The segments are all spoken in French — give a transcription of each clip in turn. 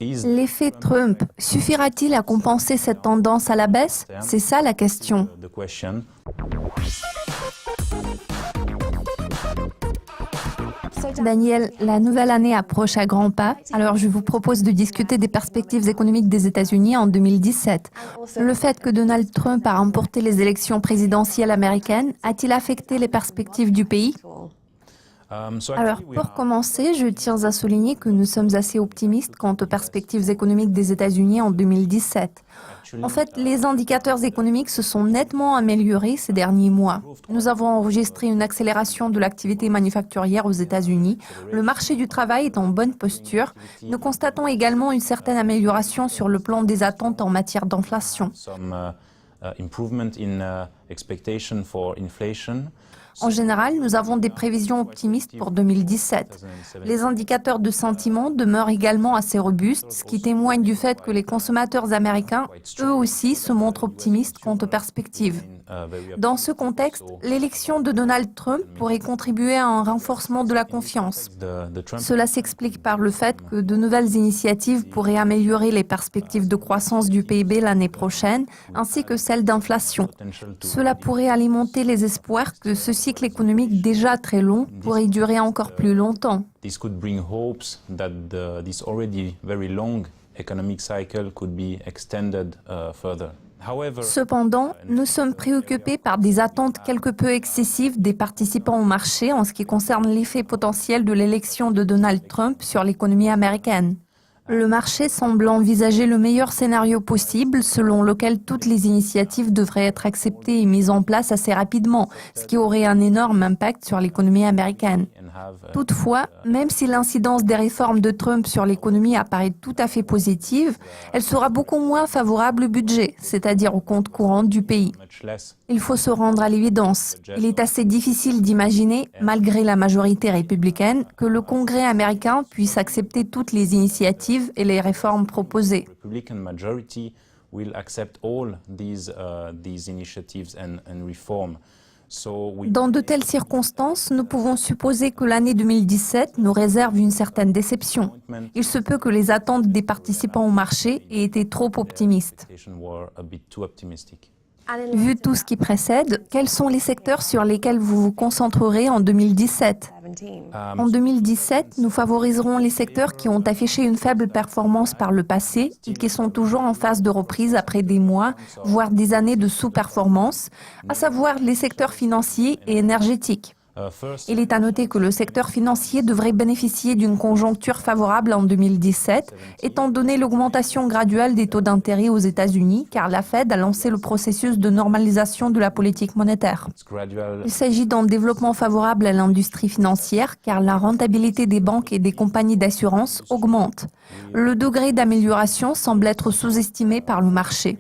L'effet Trump suffira-t-il à compenser cette tendance à la baisse? C'est ça la question. Daniel, la nouvelle année approche à grands pas, alors je vous propose de discuter des perspectives économiques des États-Unis en 2017. Le fait que Donald Trump a remporté les élections présidentielles américaines a-t-il affecté les perspectives du pays? Alors, pour commencer, je tiens à souligner que nous sommes assez optimistes quant aux perspectives économiques des États-Unis en 2017. En fait, les indicateurs économiques se sont nettement améliorés ces derniers mois. Nous avons enregistré une accélération de l'activité manufacturière aux États-Unis. Le marché du travail est en bonne posture. Nous constatons également une certaine amélioration sur le plan des attentes en matière d'inflation. En général, nous avons des prévisions optimistes pour 2017. Les indicateurs de sentiment demeurent également assez robustes, ce qui témoigne du fait que les consommateurs américains, eux aussi, se montrent optimistes quant aux perspectives. Dans ce contexte, l'élection de Donald Trump pourrait contribuer à un renforcement de la confiance. Cela s'explique par le fait que de nouvelles initiatives pourraient améliorer les perspectives de croissance du PIB l'année prochaine, ainsi que celles d'inflation. Cela pourrait alimenter les espoirs que ce cycle économique déjà très long pourrait durer encore plus longtemps. Cependant, nous sommes préoccupés par des attentes quelque peu excessives des participants au marché en ce qui concerne l'effet potentiel de l'élection de Donald Trump sur l'économie américaine. Le marché semble envisager le meilleur scénario possible, selon lequel toutes les initiatives devraient être acceptées et mises en place assez rapidement, ce qui aurait un énorme impact sur l'économie américaine. Toutefois, même si l'incidence des réformes de Trump sur l'économie apparaît tout à fait positive, elle sera beaucoup moins favorable au budget, c'est-à-dire au compte courant du pays. Il faut se rendre à l'évidence. Il est assez difficile d'imaginer, malgré la majorité républicaine, que le Congrès américain puisse accepter toutes les initiatives et les réformes proposées. Dans de telles circonstances, nous pouvons supposer que l'année 2017 nous réserve une certaine déception. Il se peut que les attentes des participants au marché aient été trop optimistes. Vu tout ce qui précède, quels sont les secteurs sur lesquels vous vous concentrerez en 2017? En 2017, nous favoriserons les secteurs qui ont affiché une faible performance par le passé et qui sont toujours en phase de reprise après des mois, voire des années de sous-performance, à savoir les secteurs financiers et énergétiques. Il est à noter que le secteur financier devrait bénéficier d'une conjoncture favorable en 2017, étant donné l'augmentation graduelle des taux d'intérêt aux États-Unis, car la Fed a lancé le processus de normalisation de la politique monétaire. Il s'agit d'un développement favorable à l'industrie financière, car la rentabilité des banques et des compagnies d'assurance augmente. Le degré d'amélioration semble être sous-estimé par le marché.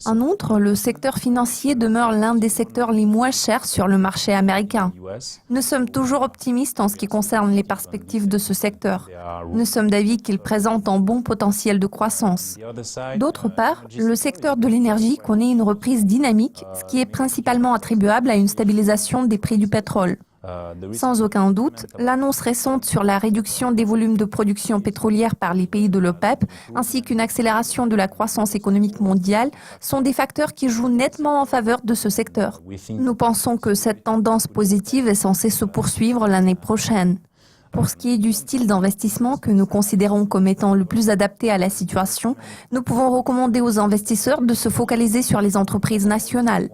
En outre, le secteur financier demeure l'un des secteurs les moins chers sur le marché américain. Nous sommes toujours optimistes en ce qui concerne les perspectives de ce secteur. Nous sommes d'avis qu'il présente un bon potentiel de croissance. D'autre part, le secteur de l'énergie connaît une reprise dynamique, ce qui est principalement attribuable à une stabilisation des prix du pétrole. Sans aucun doute, l'annonce récente sur la réduction des volumes de production pétrolière par les pays de l'OPEP, ainsi qu'une accélération de la croissance économique mondiale, sont des facteurs qui jouent nettement en faveur de ce secteur. Nous pensons que cette tendance positive est censée se poursuivre l'année prochaine. Pour ce qui est du style d'investissement que nous considérons comme étant le plus adapté à la situation, nous pouvons recommander aux investisseurs de se focaliser sur les entreprises nationales.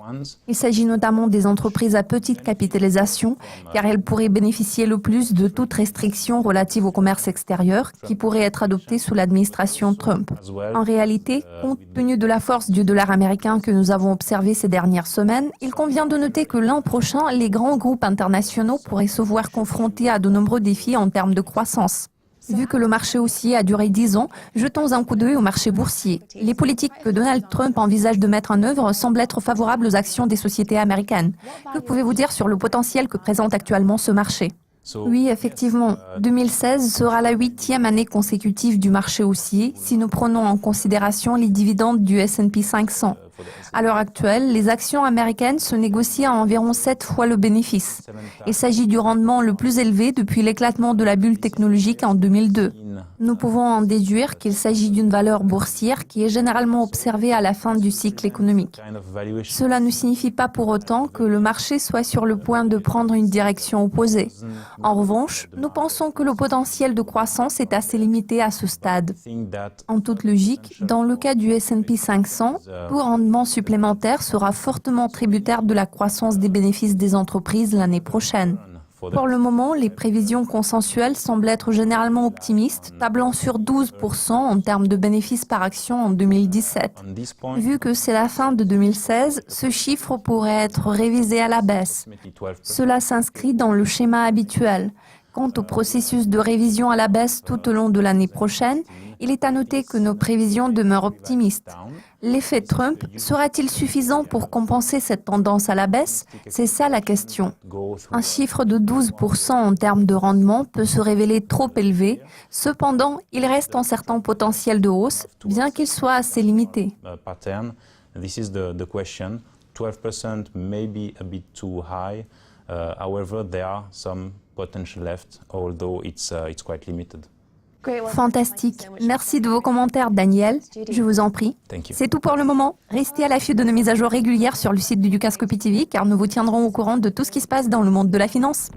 Il s'agit notamment des entreprises à petite capitalisation, car elles pourraient bénéficier le plus de toute restriction relative au commerce extérieur qui pourrait être adoptée sous l'administration Trump. En réalité, compte tenu de la force du dollar américain que nous avons observée ces dernières semaines, il convient de noter que l'an prochain, les grands groupes internationaux pourraient se voir confrontés à de nombreux défis en termes de croissance. Vu que le marché haussier a duré 10 ans, jetons un coup d'œil au marché boursier. Les politiques que Donald Trump envisage de mettre en œuvre semblent être favorables aux actions des sociétés américaines. Que pouvez-vous dire sur le potentiel que présente actuellement ce marché? Oui, effectivement. 2016 sera la 8e année consécutive du marché haussier si nous prenons en considération les dividendes du S&P 500. À l'heure actuelle, les actions américaines se négocient à environ 7 fois le bénéfice. Il s'agit du rendement le plus élevé depuis l'éclatement de la bulle technologique en 2002. Nous pouvons en déduire qu'il s'agit d'une valeur boursière qui est généralement observée à la fin du cycle économique. Cela ne signifie pas pour autant que le marché soit sur le point de prendre une direction opposée. En revanche, nous pensons que le potentiel de croissance est assez limité à ce stade. En toute logique, dans le cas du S&P 500, tout rendement supplémentaire sera fortement tributaire de la croissance des bénéfices des entreprises l'année prochaine. Pour le moment, les prévisions consensuelles semblent être généralement optimistes, tablant sur 12% en termes de bénéfices par action en 2017. Vu que c'est la fin de 2016, ce chiffre pourrait être révisé à la baisse. Cela s'inscrit dans le schéma habituel. Quant au processus de révision à la baisse tout au long de l'année prochaine, il est à noter que nos prévisions demeurent optimistes. L'effet Trump sera-t-il suffisant pour compenser cette tendance à la baisse? C'est ça la question. Un chiffre de 12% en termes de rendement peut se révéler trop élevé. Cependant, il reste un certain potentiel de hausse, bien qu'il soit assez limité. 12% may be a bit too high. However, there are some potential left, although it's quite limited. Fantastique. Merci de vos commentaires, Daniel. Je vous en prie. C'est tout pour le moment. Restez à l'affût de nos mises à jour régulières sur le site du Dukascopy TV, car nous vous tiendrons au courant de tout ce qui se passe dans le monde de la finance.